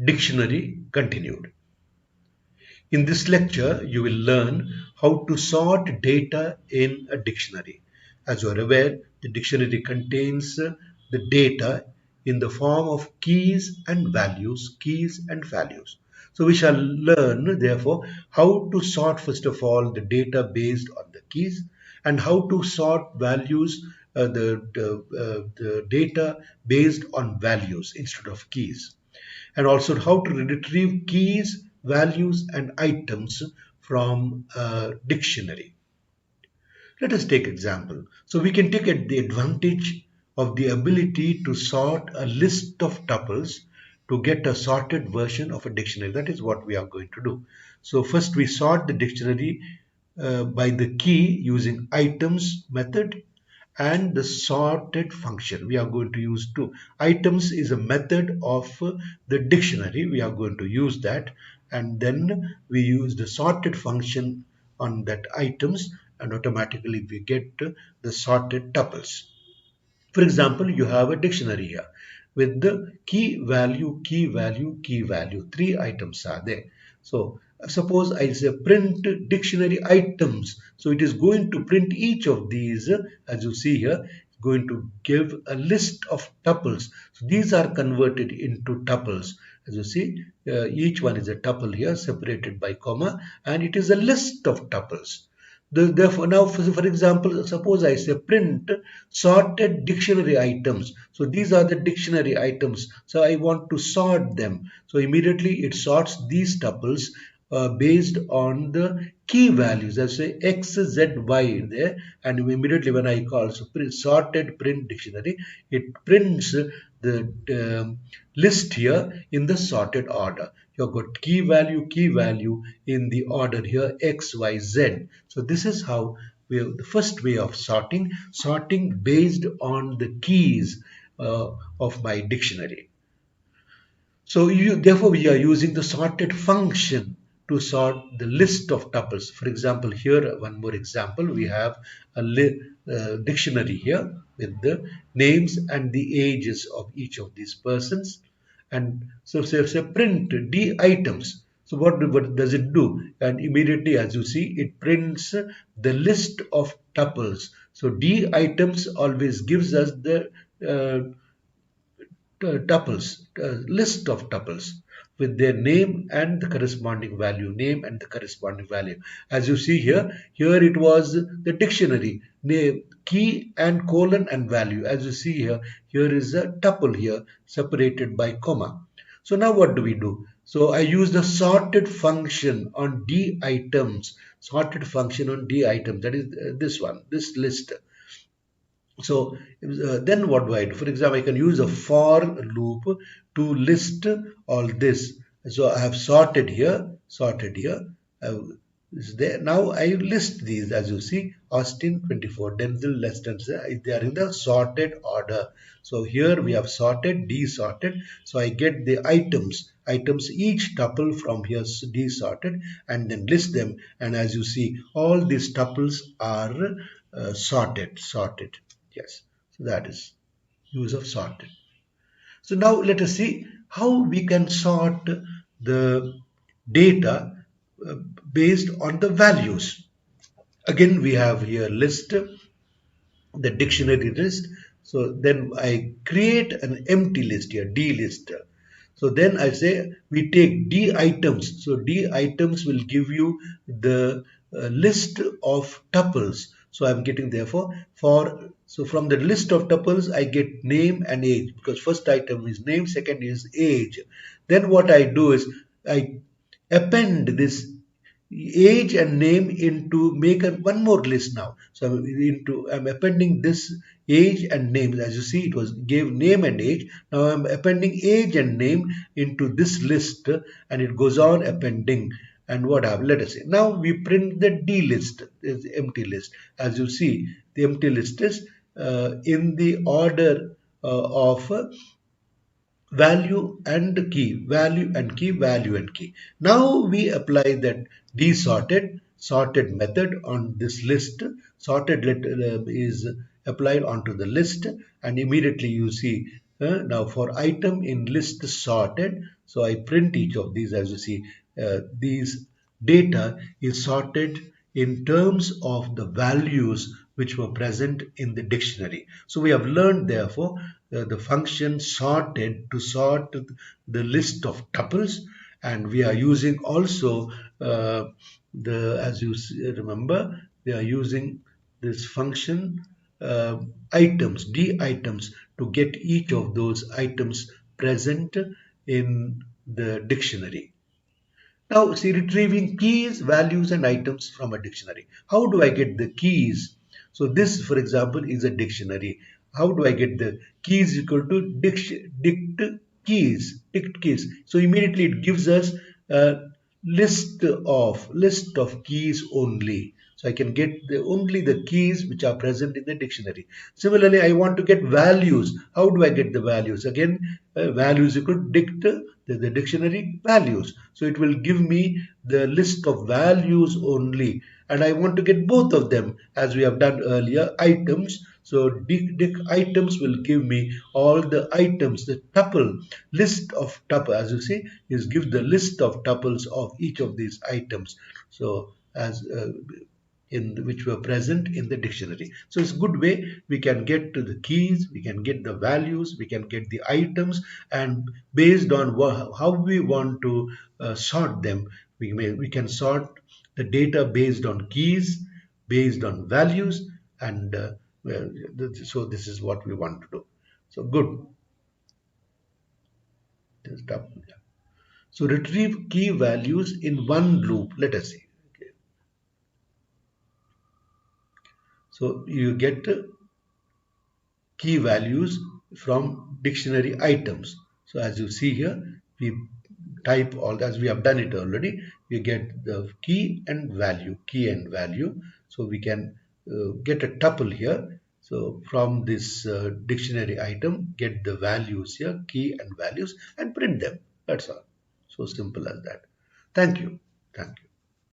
Dictionary continued. In this lecture, you will learn how to sort data in a dictionary. As you are aware, the dictionary contains the data in the form of keys and values, So we shall learn, therefore, how to sort, first of all, the data based on the keys, and how to sort values, the data based on values instead of keys, and also how to retrieve keys, values, and items from a dictionary. Let us take example. So we can take the advantage of the ability to sort a list of tuples to get a sorted version of a dictionary. That is what we are going to do. So first we sort the dictionary by the key using items method and the sorted function. We are going to use two. Items is a method of the dictionary. We are going to use that, and then we use the sorted function on that items, and automatically we get the sorted tuples. For example, you have a dictionary here with the key value, key value, key value. Three items are there. So suppose I say print dictionary items. So it is going to print each of these, as you see here, going to give a list of tuples. So these are converted into tuples. As you see, each one is a tuple here separated by comma, and it is a list of tuples. Therefore, now for example, suppose I say print sorted dictionary items. So these are the dictionary items. So I want to sort them. So immediately it sorts these tuples based on the key values. I say X, Z, Y there, and immediately when I call sorted print dictionary, it prints the list here in the sorted order. You've got key value in the order here X, Y, Z. So this is how we have the first way of sorting based on the keys of my dictionary. So therefore we are using the sorted function to sort the list of tuples. For example, here one more example, we have a dictionary here with the names and the ages of each of these persons. And so say print D items. So what does it do? And immediately, as you see, it prints the list of tuples. So D items always gives us the tuples, list of tuples with their name and the corresponding value, As you see here it was the dictionary, name, key and colon and value. As you see here is a tuple here separated by comma. So now what do we do? So I use the sorted function on D items, that is this one, this list. So then what do I do? For example, I can use a for loop to list all this. So I have sorted here. Is there. Now I list these, as you see, Austin 24, Denzel Lester, they are in the sorted order. So here we have sorted, desorted. So I get the items, each tuple from here desorted, and then list them. And as you see, all these tuples are sorted. Yes, so that is use of sorted. So now let us see how we can sort the data based on the values. Again, we have here list, the dictionary list. So then I create an empty list here, D list. So then I say we take D items. So D items will give you the list of tuples. So I'm getting therefore so from the list of tuples I get name and age, because first item is name, second is age. Then what I do is I append this age and name into one more list now. So I'm appending this age and name. As you see, it gave name and age. Now I'm appending age and name into this list, and it goes on appending. And what happens? Let us say now we print the D list, is empty list. As you see, the empty list is in the order of value and key, value and key. Now we apply that sorted method on this list. Sorted is applied onto the list, and immediately you see now for item in list sorted. So I print each of these. As you see, these data is sorted in terms of the values which were present in the dictionary. So we have learned, therefore, the function sorted to sort the list of tuples, and we are using also as you remember, we are using this function items, d items, to get each of those items present in the dictionary. Now, see, retrieving keys, values, and items from a dictionary. How do I get the keys? So this, for example, is a dictionary. How do I get the keys equal to dict keys? So immediately it gives us a list of keys only. So I can get only the keys which are present in the dictionary. Similarly, I want to get values. How do I get the values? Again, values equal to the dictionary values. So it will give me the list of values only. And I want to get both of them, as we have done earlier, items. So dict items will give me all the items, the tuple, list of tuple, as you see, is give the list of tuples of each of these items. So as in which were present in the dictionary. So it's a good way we can get to the keys, we can get the values, we can get the items, and based on how we want to sort them, we can sort the data based on keys, based on values, and so this is what we want to do. So good. So retrieve key values in one loop. Let us see. Okay. So you get key values from dictionary items. So as you see here, we type all, as we have done it already, we get the key and value. So we can get a tuple here. So from this dictionary item, get the values here, key and values, and print them. That's all. So simple as that. Thank you. Thank you.